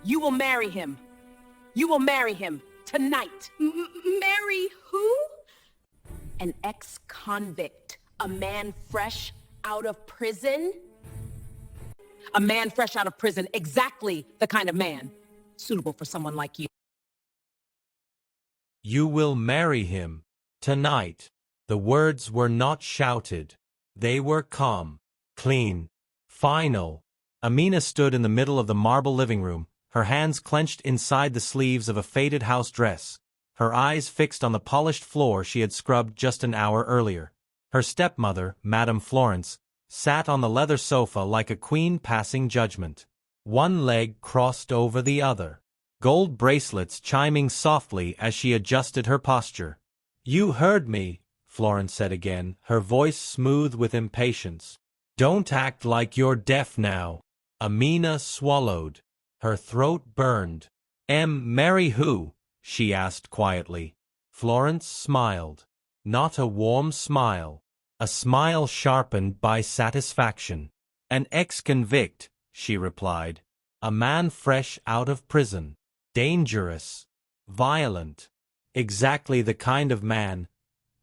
You will marry him. You will marry him tonight. Marry who? An ex-convict. A man fresh out of prison. A man fresh out of prison. Exactly the kind of man suitable for someone like you. You will marry him tonight. The words were not shouted. They were calm, clean, final. Amina stood in the middle of the marble living room, her hands clenched inside the sleeves of a faded house dress, her eyes fixed on the polished floor she had scrubbed just an hour earlier. Her stepmother, Madame Florence, sat on the leather sofa like a queen passing judgment. One leg crossed over the other, gold bracelets chiming softly as she adjusted her posture. "You heard me," Florence said again, her voice smooth with impatience. "Don't act like you're deaf now." Amina swallowed. Her throat burned. Marry who?" she asked quietly. Florence smiled. Not a warm smile. A smile sharpened by satisfaction. "An ex-convict," she replied. "A man fresh out of prison. Dangerous. Violent. Exactly the kind of man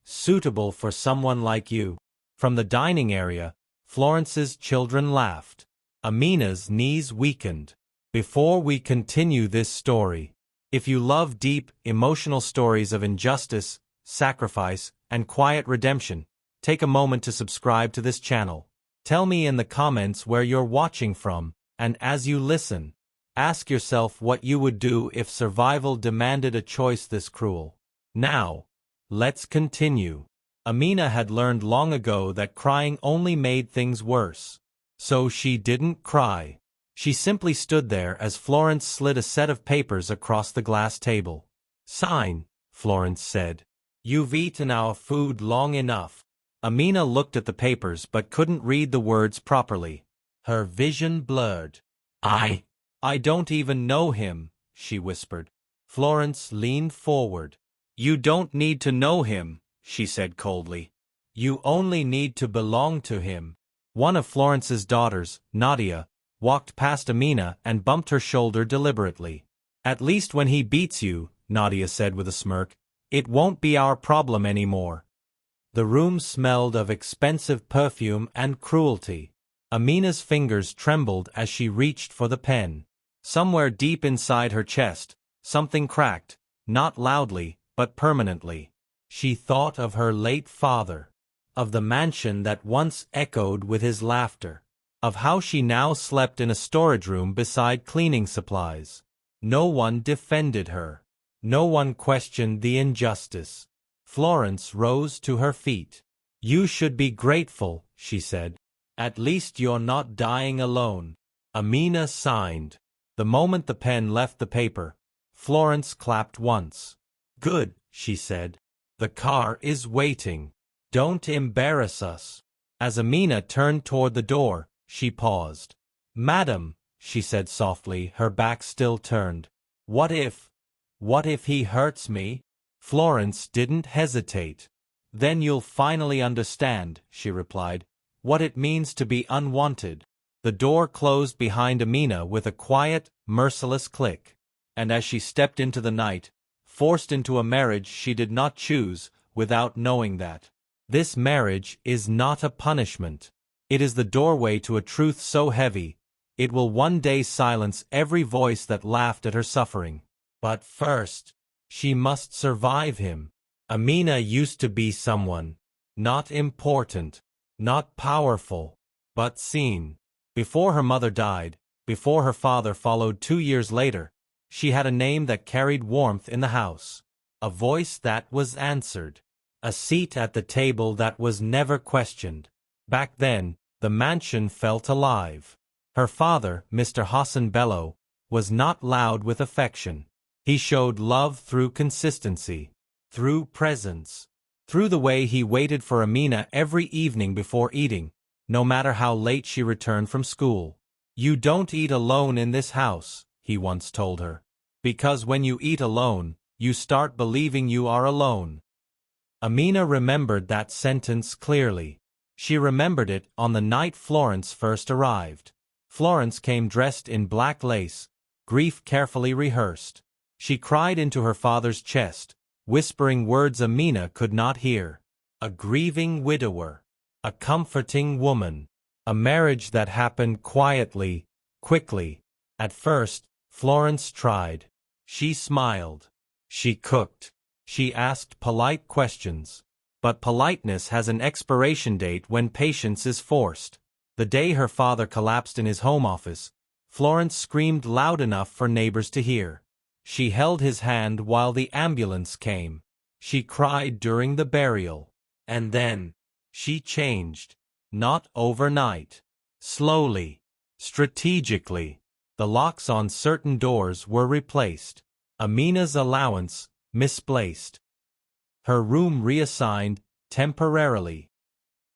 suitable for someone like you." From the dining area, Florence's children laughed. Amina's knees weakened. Before we continue this story, if you love deep, emotional stories of injustice, sacrifice, and quiet redemption, take a moment to subscribe to this channel. Tell me in the comments where you're watching from, and as you listen, ask yourself what you would do if survival demanded a choice this cruel. Now, let's continue. Amina had learned long ago that crying only made things worse. So she didn't cry. She simply stood there as Florence slid a set of papers across the glass table. "Sign," Florence said. "You've eaten our food long enough." Amina looked at the papers but couldn't read the words properly. Her vision blurred. I don't even know him," she whispered. Florence leaned forward. "You don't need to know him," she said coldly. "You only need to belong to him." One of Florence's daughters, Nadia, walked past Amina and bumped her shoulder deliberately. "At least when he beats you," Nadia said with a smirk, "it won't be our problem anymore." The room smelled of expensive perfume and cruelty. Amina's fingers trembled as she reached for the pen. Somewhere deep inside her chest, something cracked, not loudly, but permanently. She thought of her late father, of the mansion that once echoed with his laughter, of how she now slept in a storage room beside cleaning supplies. No one defended her. No one questioned the injustice. Florence rose to her feet. "You should be grateful," she said. "At least you're not dying alone." Amina signed. The moment the pen left the paper, Florence clapped once. "Good," she said. "The car is waiting. Don't embarrass us." As Amina turned toward the door, she paused. "Madam," she said softly, her back still turned. What if he hurts me?" Florence didn't hesitate. "Then you'll finally understand," she replied, "what it means to be unwanted." The door closed behind Amina with a quiet, merciless click. And as she stepped into the night, forced into a marriage she did not choose, without knowing that. This marriage is not a punishment. It is the doorway to a truth so heavy, it will one day silence every voice that laughed at her suffering. But first, she must survive him. Amina used to be someone, not important, not powerful, but seen. Before her mother died, before her father followed 2 years later, she had a name that carried warmth in the house, a voice that was answered, a seat at the table that was never questioned. Back then, the mansion felt alive. Her father, Mr. Hassan Bello, was not loud with affection. He showed love through consistency, through presence, through the way he waited for Amina every evening before eating, no matter how late she returned from school. "You don't eat alone in this house," he once told her. "Because when you eat alone, you start believing you are alone." Amina remembered that sentence clearly. She remembered it on the night Florence first arrived. Florence came dressed in black lace, grief carefully rehearsed. She cried into her father's chest, whispering words Amina could not hear. A grieving widower. A comforting woman. A marriage that happened quietly, quickly. At first, Florence tried. She smiled. She cooked. She asked polite questions. But politeness has an expiration date when patience is forced. The day her father collapsed in his home office, Florence screamed loud enough for neighbors to hear. She held his hand while the ambulance came. She cried during the burial. And then, she changed. Not overnight. Slowly. Strategically. The locks on certain doors were replaced. Amina's allowance, misplaced. Her room reassigned, temporarily.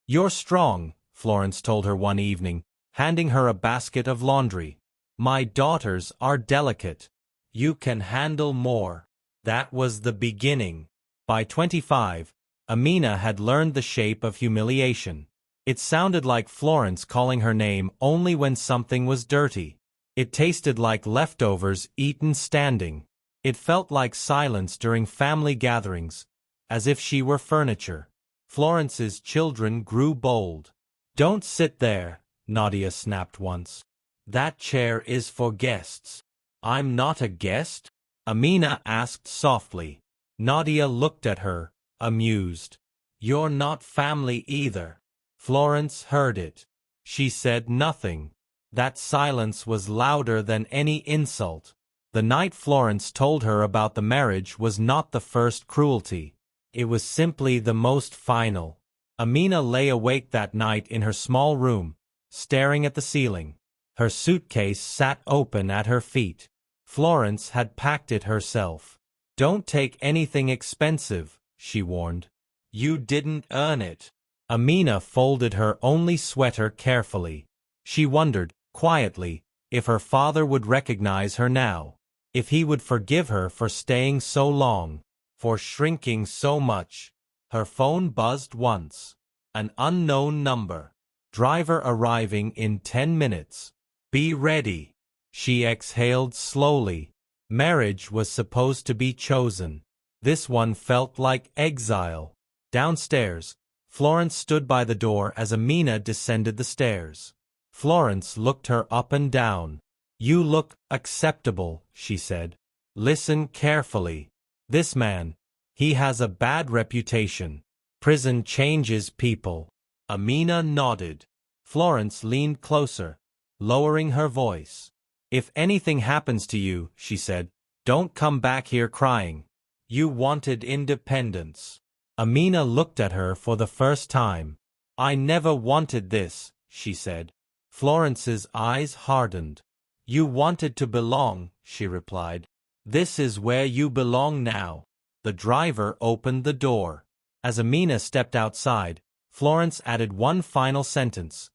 "You're strong," Florence told her one evening, handing her a basket of laundry. "My daughters are delicate. You can handle more." That was the beginning. By 25, Amina had learned the shape of humiliation. It sounded like Florence calling her name only when something was dirty. It tasted like leftovers eaten standing. It felt like silence during family gatherings, as if she were furniture. Florence's children grew bold. "Don't sit there," Nadia snapped once. "That chair is for guests." "I'm not a guest?" Amina asked softly. Nadia looked at her, amused. "You're not family either." Florence heard it. She said nothing. That silence was louder than any insult. The night Florence told her about the marriage was not the first cruelty. It was simply the most final. Amina lay awake that night in her small room, staring at the ceiling. Her suitcase sat open at her feet. Florence had packed it herself. "Don't take anything expensive," she warned. "You didn't earn it." Amina folded her only sweater carefully. She wondered, quietly, if her father would recognize her now. If he would forgive her for staying so long, for shrinking so much. Her phone buzzed once. An unknown number. "Driver arriving in 10 minutes. Be ready." She exhaled slowly. Marriage was supposed to be chosen. This one felt like exile. Downstairs, Florence stood by the door as Amina descended the stairs. Florence looked her up and down. "You look acceptable," she said. "Listen carefully. This man, he has a bad reputation. Prison changes people." Amina nodded. Florence leaned closer, lowering her voice. "If anything happens to you," she said, "don't come back here crying. You wanted independence." Amina looked at her for the first time. "I never wanted this," she said. Florence's eyes hardened. "You wanted to belong," she replied. "This is where you belong now." The driver opened the door. As Amina stepped outside, Florence added one final sentence.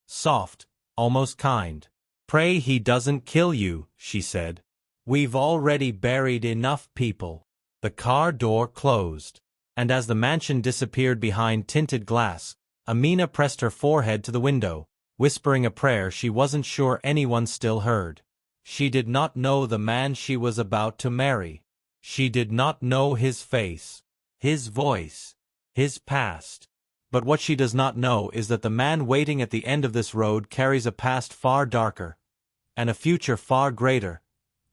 Soft, almost kind. "Pray he doesn't kill you," she said. "We've already buried enough people." The car door closed, and as the mansion disappeared behind tinted glass, Amina pressed her forehead to the window, whispering a prayer she wasn't sure anyone still heard. She did not know the man she was about to marry. She did not know his face, his voice, his past. But what she does not know is that the man waiting at the end of this road carries a past far darker, and a future far greater,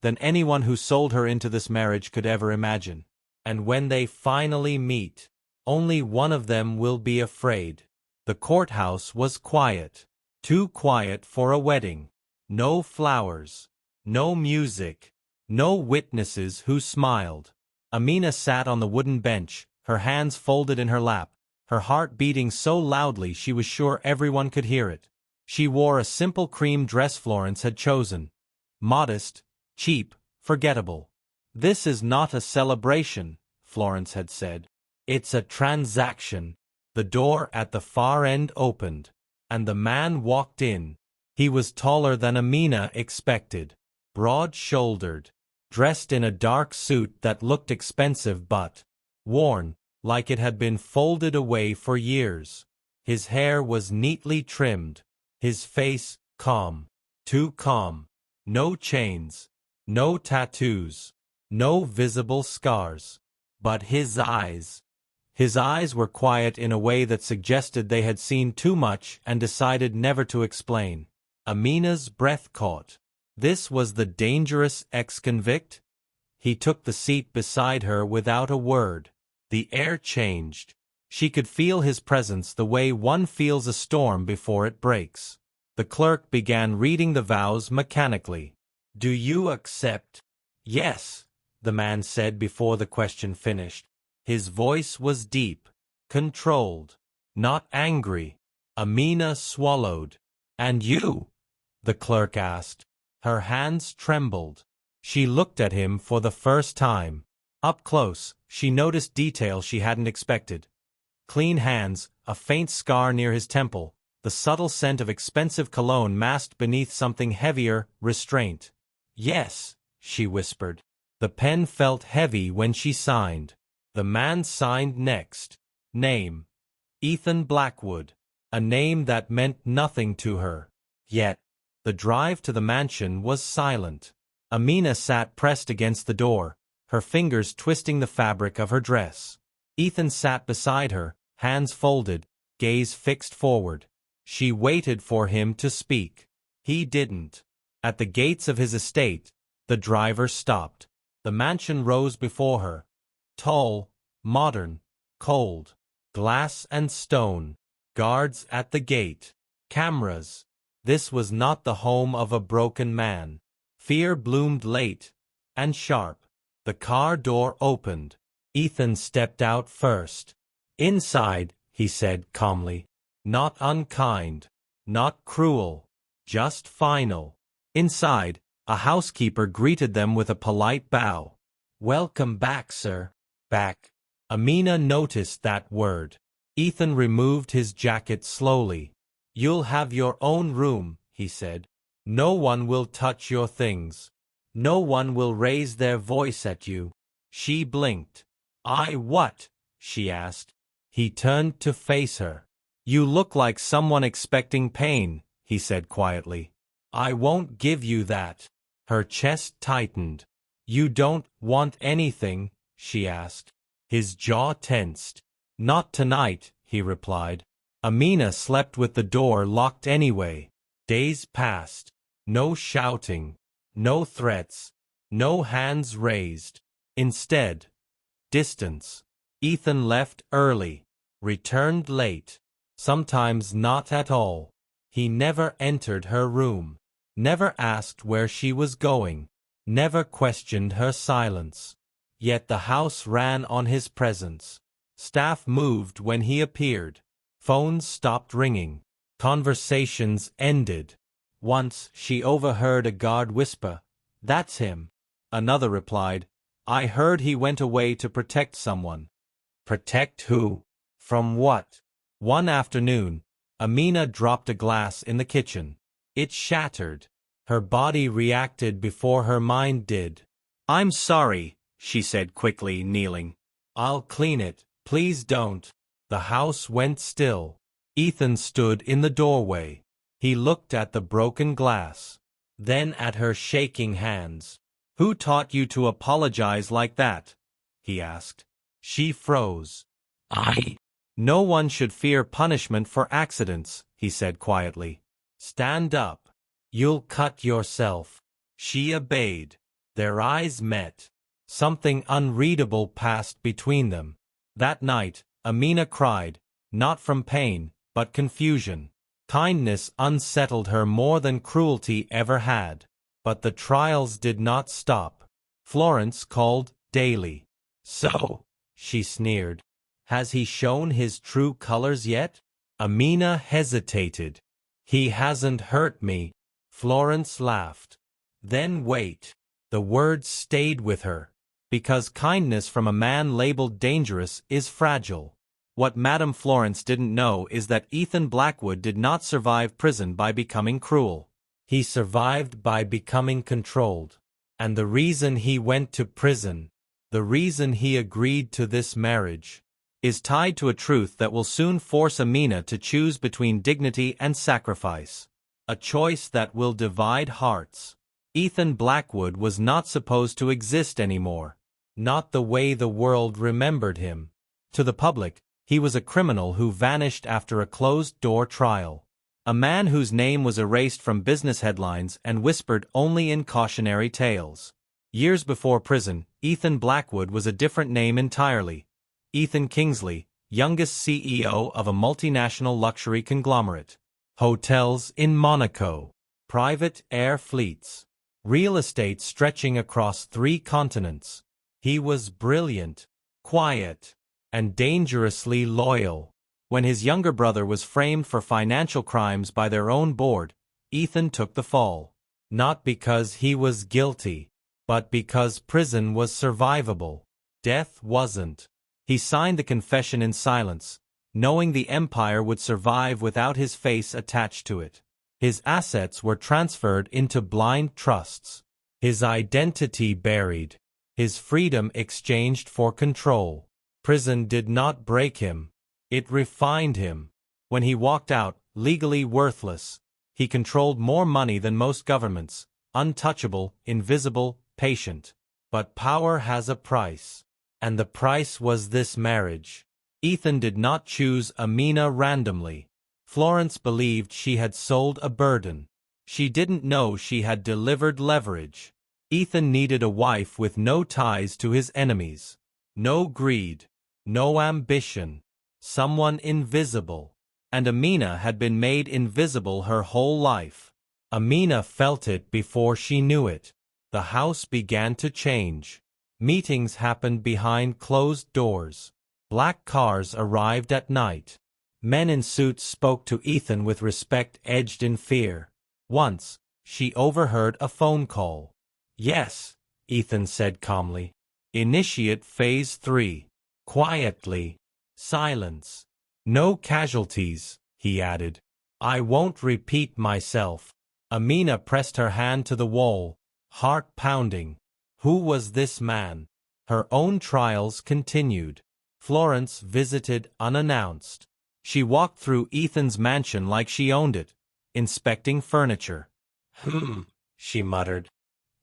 than anyone who sold her into this marriage could ever imagine. And when they finally meet, only one of them will be afraid. The courthouse was quiet. Too quiet for a wedding. No flowers. No music. No witnesses who smiled. Amina sat on the wooden bench, her hands folded in her lap, her heart beating so loudly she was sure everyone could hear it. She wore a simple cream dress Florence had chosen. Modest, cheap, forgettable. "This is not a celebration," Florence had said. "It's a transaction." The door at the far end opened, and the man walked in. He was taller than Amina expected, broad-shouldered, dressed in a dark suit that looked expensive but worn, like it had been folded away for years. His hair was neatly trimmed, his face calm, too calm. No chains, No tattoos. No visible scars. But his eyes. His eyes were quiet in a way that suggested they had seen too much and decided never to explain. Amina's breath caught. This was the dangerous ex-convict? He took the seat beside her without a word. The air changed. She could feel his presence the way one feels a storm before it breaks. The clerk began reading the vows mechanically. "Do you accept?" "Yes," the man said before the question finished. His voice was deep, controlled, not angry. Amina swallowed. "And you?" the clerk asked. Her hands trembled. She looked at him for the first time. Up close, she noticed details she hadn't expected. Clean hands, a faint scar near his temple, the subtle scent of expensive cologne masked beneath something heavier, restraint. "Yes," she whispered. The pen felt heavy when she signed. The man signed next. Name: Ethan Blackwood. A name that meant nothing to her. Yet, the drive to the mansion was silent. Amina sat pressed against the door, her fingers twisting the fabric of her dress. Ethan sat beside her, hands folded, gaze fixed forward. She waited for him to speak. He didn't. At the gates of his estate, the driver stopped. The mansion rose before her. Tall, modern, cold. Glass and stone. Guards at the gate. Cameras. This was not the home of a broken man. Fear bloomed late and sharp. The car door opened. Ethan stepped out first. "Inside," he said calmly. Not unkind. Not cruel. Just final. Inside, a housekeeper greeted them with a polite bow. "Welcome back, sir." Back. Amina noticed that word. Ethan removed his jacket slowly. "You'll have your own room," he said. "No one will touch your things. No one will raise their voice at you." She blinked. "I what?" she asked. He turned to face her. "You look like someone expecting pain," he said quietly. "I won't give you that." Her chest tightened. "You don't want anything?" she asked. His jaw tensed. "Not tonight," he replied. Amina slept with the door locked anyway. Days passed. No shouting. No threats. No hands raised. Instead, distance. Ethan left early. Returned late. Sometimes not at all. He never entered her room. Never asked where she was going. Never questioned her silence. Yet the house ran on his presence. Staff moved when he appeared. Phones stopped ringing. Conversations ended. Once she overheard a guard whisper, "That's him." Another replied, "I heard he went away to protect someone." Protect who? From what? One afternoon, Amina dropped a glass in the kitchen. It shattered. Her body reacted before her mind did. "I'm sorry," she said quickly, kneeling. "I'll clean it, please don't." The house went still. Ethan stood in the doorway. He looked at the broken glass, then at her shaking hands. "Who taught you to apologize like that?" he asked. She froze. "I." "No one should fear punishment for accidents," he said quietly. "Stand up. You'll cut yourself." She obeyed. Their eyes met. Something unreadable passed between them. That night, Amina cried, not from pain, but confusion. Kindness unsettled her more than cruelty ever had. But the trials did not stop. Florence called daily. "So," she sneered, "has he shown his true colors yet?" Amina hesitated. "He hasn't hurt me." Florence laughed. "Then wait." The words stayed with her. Because kindness from a man labeled dangerous is fragile. What Madame Florence didn't know is that Ethan Blackwood did not survive prison by becoming cruel. He survived by becoming controlled. And the reason he went to prison, the reason he agreed to this marriage, is tied to a truth that will soon force Amina to choose between dignity and sacrifice. A choice that will divide hearts. Ethan Blackwood was not supposed to exist anymore. Not the way the world remembered him. To the public, he was a criminal who vanished after a closed-door trial. A man whose name was erased from business headlines and whispered only in cautionary tales. Years before prison, Ethan Blackwood was a different name entirely. Ethan Kingsley, youngest CEO of a multinational luxury conglomerate. Hotels in Monaco. Private air fleets. Real estate stretching across 3 continents. He was brilliant, quiet, and dangerously loyal. When his younger brother was framed for financial crimes by their own board, Ethan took the fall. Not because he was guilty, but because prison was survivable. Death wasn't. He signed the confession in silence, knowing the empire would survive without his face attached to it. His assets were transferred into blind trusts. His identity buried. His freedom exchanged for control. Prison did not break him. It refined him. When he walked out, legally worthless, he controlled more money than most governments, untouchable, invisible, patient. But power has a price. And the price was this marriage. Ethan did not choose Amina randomly. Florence believed she had sold a burden. She didn't know she had delivered leverage. Ethan needed a wife with no ties to his enemies. No greed. No ambition. Someone invisible. And Amina had been made invisible her whole life. Amina felt it before she knew it. The house began to change. Meetings happened behind closed doors. Black cars arrived at night. Men in suits spoke to Ethan with respect edged in fear. Once, she overheard a phone call. "Yes," Ethan said calmly. "Initiate Phase 3. Quietly. Silence. No casualties," he added. "I won't repeat myself." Amina pressed her hand to the wall, heart pounding. Who was this man? Her own trials continued. Florence visited unannounced. She walked through Ethan's mansion like she owned it, inspecting furniture. She muttered.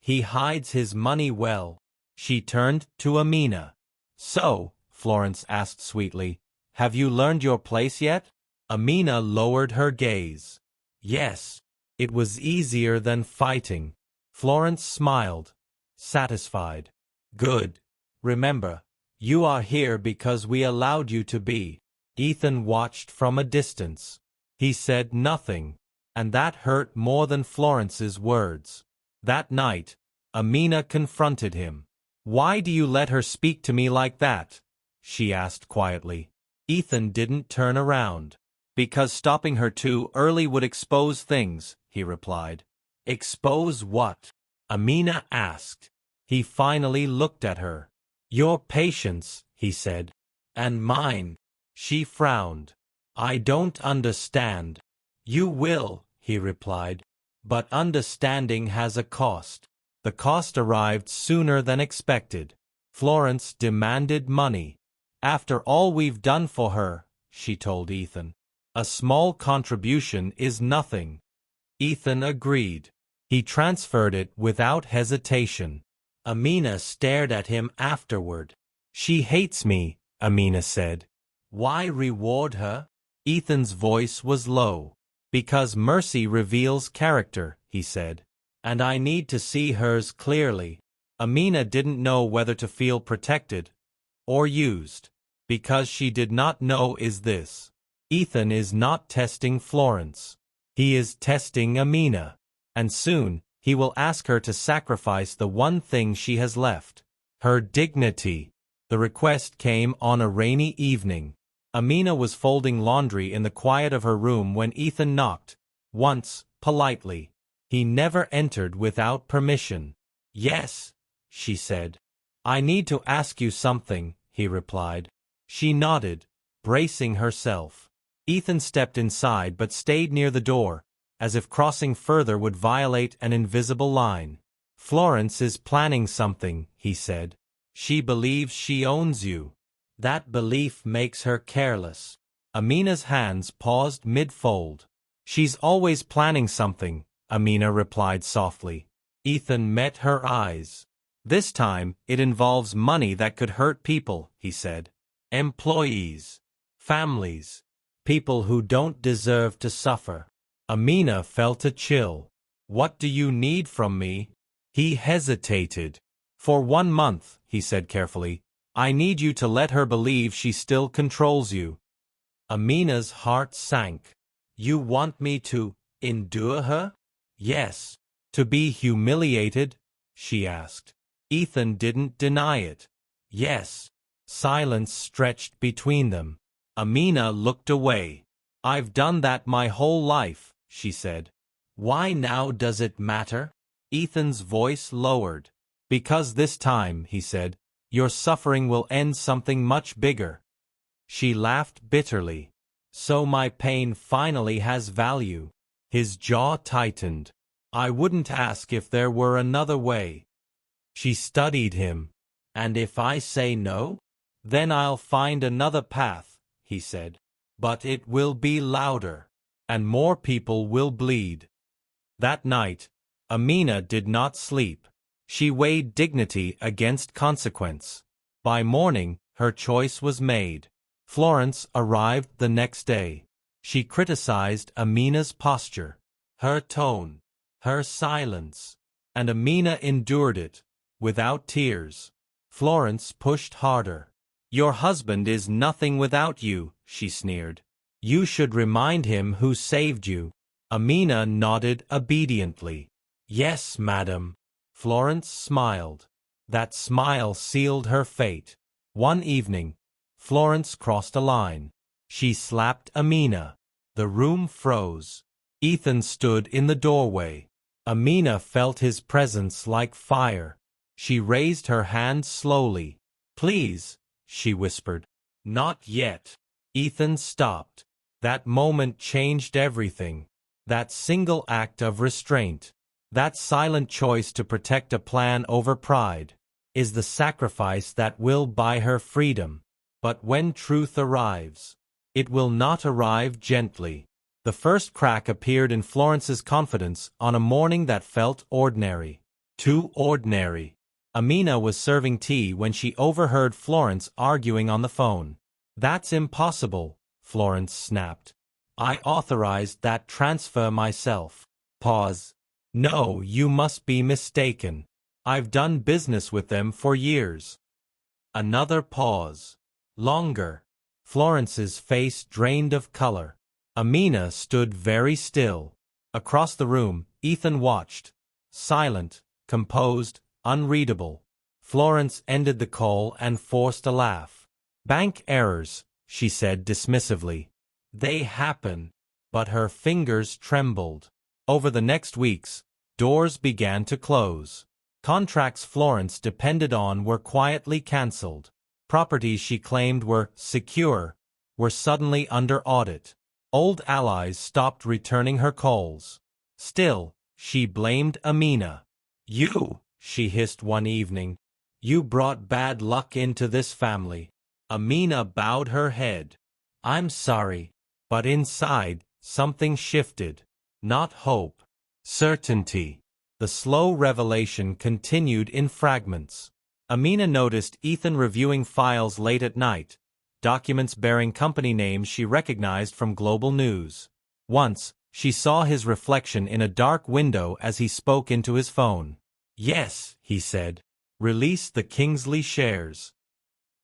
"He hides his money well." She turned to Amina. "So," Florence asked sweetly, "have you learned your place yet?" Amina lowered her gaze. "Yes. It was easier than fighting." Florence smiled, satisfied. "Good. Remember, you are here because we allowed you to be." Ethan watched from a distance. He said nothing, and that hurt more than Florence's words. That night, Amina confronted him. "Why do you let her speak to me like that?" she asked quietly. Ethan didn't turn around. "Because stopping her too early would expose things," he replied. "Expose what?" Amina asked. He finally looked at her. "Your patience," he said. "And mine." She frowned. "I don't understand." "You will," he replied. "But understanding has a cost." The cost arrived sooner than expected. Florence demanded money. "After all we've done for her," she told Ethan, "a small contribution is nothing." Ethan agreed. He transferred it without hesitation. Amina stared at him afterward. "She hates me," Amina said. "Why reward her?" Ethan's voice was low. "Because mercy reveals character," he said. "And I need to see hers clearly." Amina didn't know whether to feel protected or used. Because she did not know is this. Ethan is not testing Florence. He is testing Amina. And soon, he will ask her to sacrifice the one thing she has left. Her dignity. The request came on a rainy evening. Amina was folding laundry in the quiet of her room when Ethan knocked. Once, politely. He never entered without permission. "Yes," she said. "I need to ask you something," he replied. She nodded, bracing herself. Ethan stepped inside but stayed near the door, as if crossing further would violate an invisible line. "Florence is planning something," he said. "She believes she owns you. That belief makes her careless." Amina's hands paused mid-fold. "She's always planning something," Amina replied softly. Ethan met her eyes. This time, it involves money that could hurt people, he said. Employees. Families. People who don't deserve to suffer. Amina felt a chill. What do you need from me? He hesitated. For 1 month, he said carefully. I need you to let her believe she still controls you. Amina's heart sank. You want me to endure her? Yes. To be humiliated? She asked. Ethan didn't deny it. Yes. Silence stretched between them. Amina looked away. I've done that my whole life, she said. Why now does it matter? Ethan's voice lowered. Because this time, he said, your suffering will end something much bigger. She laughed bitterly. So my pain finally has value. His jaw tightened. I wouldn't ask if there were another way. She studied him. And if I say no? Then I'll find another path, he said. But it will be louder. And more people will bleed. That night, Amina did not sleep. She weighed dignity against consequence. By morning, her choice was made. Florence arrived the next day. She criticized Amina's posture, her tone, her silence, and Amina endured it, without tears. Florence pushed harder. Your husband is nothing without you, she sneered. You should remind him who saved you. Amina nodded obediently. Yes, madam. Florence smiled. That smile sealed her fate. One evening, Florence crossed a line. She slapped Amina. The room froze. Ethan stood in the doorway. Amina felt his presence like fire. She raised her hand slowly. Please, she whispered. Not yet. Ethan stopped. That moment changed everything. That single act of restraint, that silent choice to protect a plan over pride, is the sacrifice that will buy her freedom. But when truth arrives, it will not arrive gently. The first crack appeared in Florence's confidence on a morning that felt ordinary. Too ordinary. Amina was serving tea when she overheard Florence arguing on the phone. That's impossible, Florence snapped. I authorized that transfer myself. Pause. No, you must be mistaken. I've done business with them for years. Another pause. Longer. Florence's face drained of color. Amina stood very still. Across the room, Ethan watched. Silent, composed, unreadable. Florence ended the call and forced a laugh. Bank errors, she said dismissively. They happen. But her fingers trembled. Over the next weeks, doors began to close. Contracts Florence depended on were quietly cancelled. Properties she claimed were secure were suddenly under audit. Old allies stopped returning her calls. Still, she blamed Amina. You, she hissed one evening. You brought bad luck into this family. Amina bowed her head. I'm sorry. But inside, something shifted. Not hope. Certainty. The slow revelation continued in fragments. Amina noticed Ethan reviewing files late at night, documents bearing company names she recognized from global news. Once, she saw his reflection in a dark window as he spoke into his phone. Yes, he said. Release the Kingsley shares.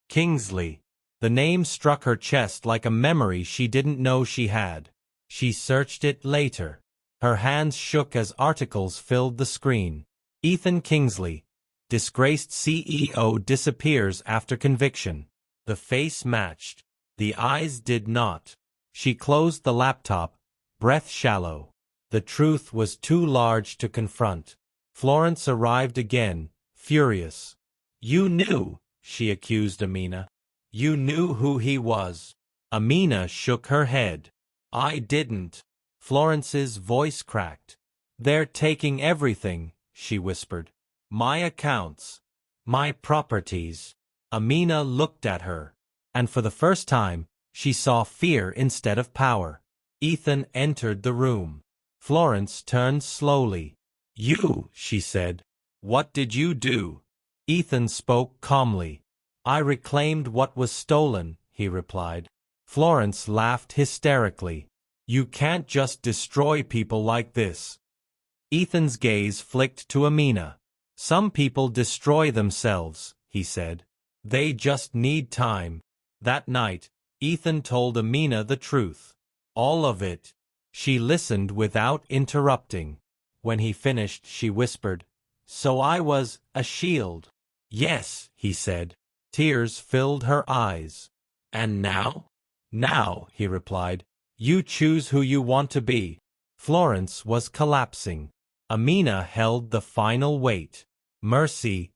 Kingsley. The name struck her chest like a memory she didn't know she had. She searched it later. Her hands shook as articles filled the screen. Ethan Kingsley, disgraced CEO, disappears after conviction. The face matched. The eyes did not. She closed the laptop, breath shallow. The truth was too large to confront. Florence arrived again, furious. You knew, she accused Amina. You knew who he was. Amina shook her head. I didn't. Florence's voice cracked. They're taking everything, she whispered. My accounts. My properties. Amina looked at her. And for the first time, she saw fear instead of power. Ethan entered the room. Florence turned slowly. You, she said. What did you do? Ethan spoke calmly. I reclaimed what was stolen, he replied. Florence laughed hysterically. You can't just destroy people like this. Ethan's gaze flicked to Amina. Some people destroy themselves, he said. They just need time. That night, Ethan told Amina the truth. All of it. She listened without interrupting. When he finished, she whispered, So I was a shield. Yes, he said. Tears filled her eyes. And now? Now, he replied. You choose who you want to be. Florence was collapsing. Amina held the final weight. Mercy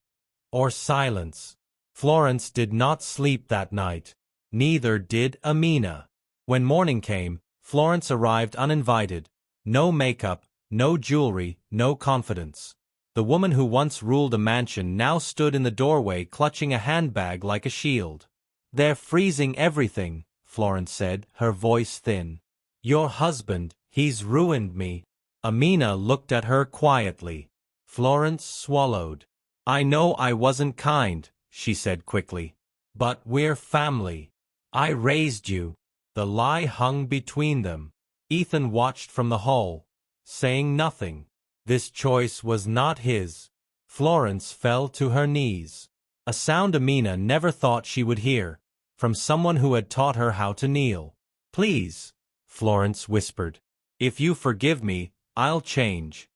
or silence. Florence did not sleep that night. Neither did Amina. When morning came, Florence arrived uninvited. No makeup, no jewelry, no confidence. The woman who once ruled a mansion now stood in the doorway clutching a handbag like a shield. They're freezing everything, Florence said, her voice thin. Your husband, he's ruined me. Amina looked at her quietly. Florence swallowed. I know I wasn't kind, she said quickly. But we're family. I raised you. The lie hung between them. Ethan watched from the hall, saying nothing. This choice was not his. Florence fell to her knees. A sound Amina never thought she would hear, from someone who had taught her how to kneel. Please, Florence whispered. If you forgive me, I'll change.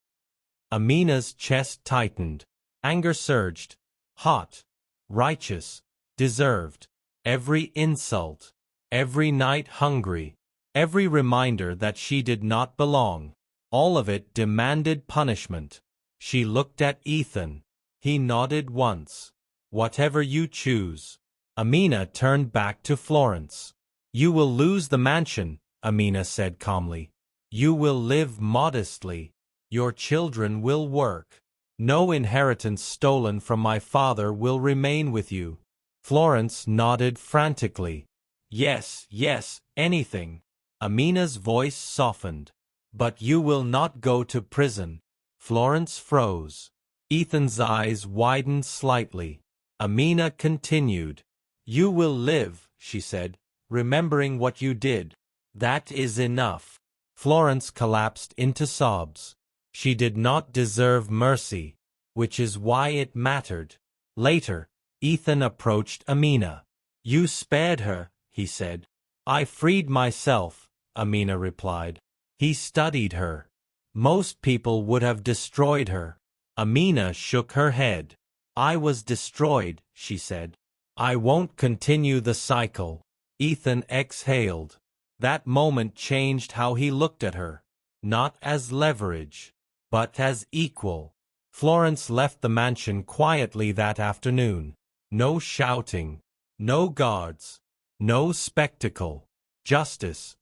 Amina's chest tightened. Anger surged. Hot, righteous, deserved. Every insult. Every night hungry. Every reminder that she did not belong. All of it demanded punishment. She looked at Ethan. He nodded once. Whatever you choose. Amina turned back to Florence. You will lose the mansion, Amina said calmly. You will live modestly. Your children will work. No inheritance stolen from my father will remain with you. Florence nodded frantically. Yes, yes, anything. Amina's voice softened. But you will not go to prison. Florence froze. Ethan's eyes widened slightly. Amina continued. You will live, she said, remembering what you did. That is enough. Florence collapsed into sobs. She did not deserve mercy, which is why it mattered. Later, Ethan approached Amina. You spared her, he said. I freed myself, Amina replied. He studied her. Most people would have destroyed her. Amina shook her head. I was destroyed, she said. I won't continue the cycle. Ethan exhaled. That moment changed how he looked at her. Not as leverage, but as equal. Florence left the mansion quietly that afternoon. No shouting. No guards. No spectacle. Justice.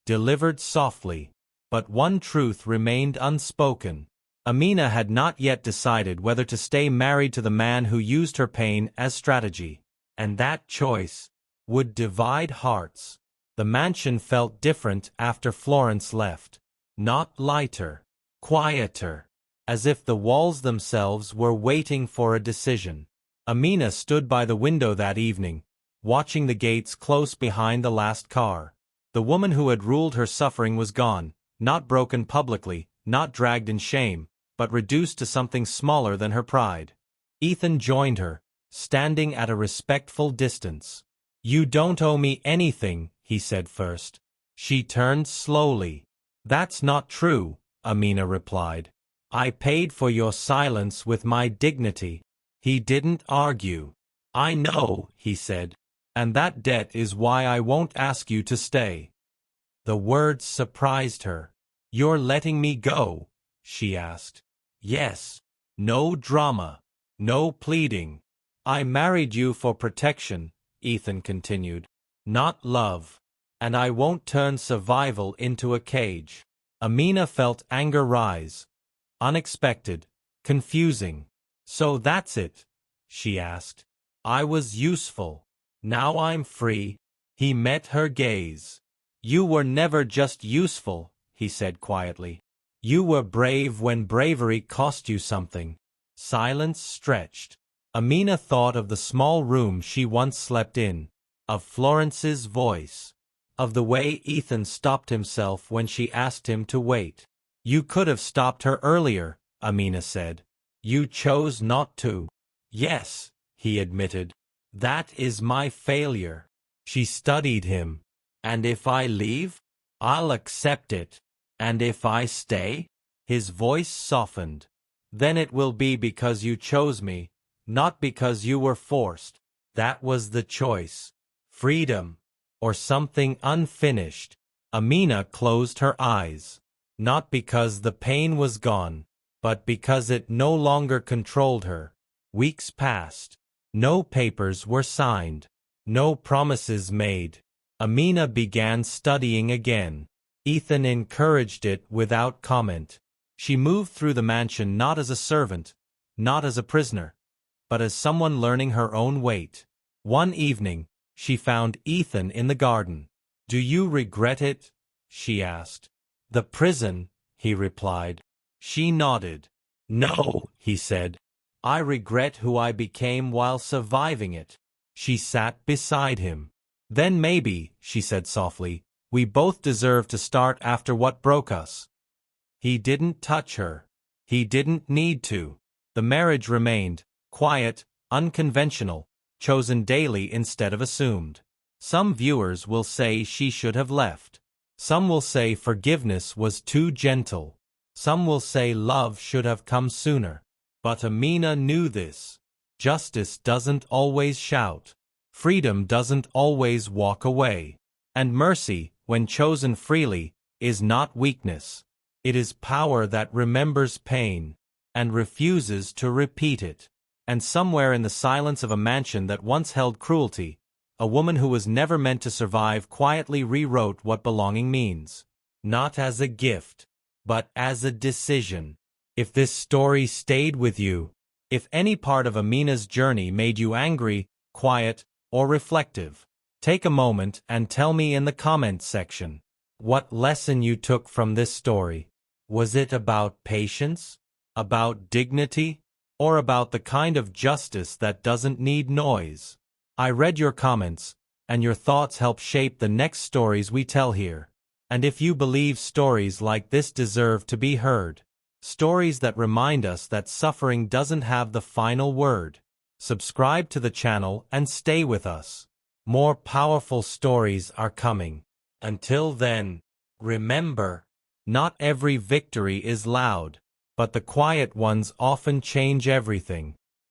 Delivered softly. But one truth remained unspoken. Amina had not yet decided whether to stay married to the man who used her pain as strategy. And that choice would divide hearts. The mansion felt different after Florence left. Not lighter. Quieter. As if the walls themselves were waiting for a decision. Amina stood by the window that evening, watching the gates close behind the last car. The woman who had ruled her suffering was gone. Not broken publicly, not dragged in shame, but reduced to something smaller than her pride. Ethan joined her, standing at a respectful distance. You don't owe me anything, he said first. She turned slowly. That's not true, Amina replied. I paid for your silence with my dignity. He didn't argue. I know, he said, and that debt is why I won't ask you to stay. The words surprised her. You're letting me go? She asked. Yes. No drama. No pleading. I married you for protection, Ethan continued. Not love. And I won't turn survival into a cage. Amina felt anger rise. Unexpected. Confusing. So that's it? She asked. I was useful. Now I'm free. He met her gaze. You were never just useful, he said quietly. You were brave when bravery cost you something. Silence stretched. Amina thought of the small room she once slept in, of Florence's voice, of the way Ethan stopped himself when she asked him to wait. You could have stopped her earlier, Amina said. You chose not to. Yes, he admitted. That is my failure. She studied him. And if I leave, I'll accept it. And if I stay? His voice softened. Then it will be because you chose me, not because you were forced. That was the choice. Freedom, or something unfinished. Amina closed her eyes. Not because the pain was gone, but because it no longer controlled her. Weeks passed. No papers were signed. No promises made. Amina began studying again. Ethan encouraged it without comment. She moved through the mansion not as a servant, not as a prisoner, but as someone learning her own weight. One evening, she found Ethan in the garden. "Do you regret it?" she asked. "The prison," he replied. She nodded. "No," he said. "I regret who I became while surviving it." She sat beside him. "Then maybe," she said softly, "we both deserve to start after what broke us." He didn't touch her. He didn't need to. The marriage remained, quiet, unconventional, chosen daily instead of assumed. Some viewers will say she should have left. Some will say forgiveness was too gentle. Some will say love should have come sooner. But Amina knew this. Justice doesn't always shout. Freedom doesn't always walk away. And mercy, when chosen freely, is not weakness. It is power that remembers pain and refuses to repeat it. And somewhere in the silence of a mansion that once held cruelty, a woman who was never meant to survive quietly rewrote what belonging means. Not as a gift, but as a decision. If this story stayed with you, if any part of Amina's journey made you angry, quiet, or reflective, take a moment and tell me in the comments section what lesson you took from this story. Was it about patience, about dignity, or about the kind of justice that doesn't need noise? I read your comments, and your thoughts help shape the next stories we tell here. And if you believe stories like this deserve to be heard, stories that remind us that suffering doesn't have the final word, subscribe to the channel and stay with us. More powerful stories are coming. Until then, remember, not every victory is loud, but the quiet ones often change everything.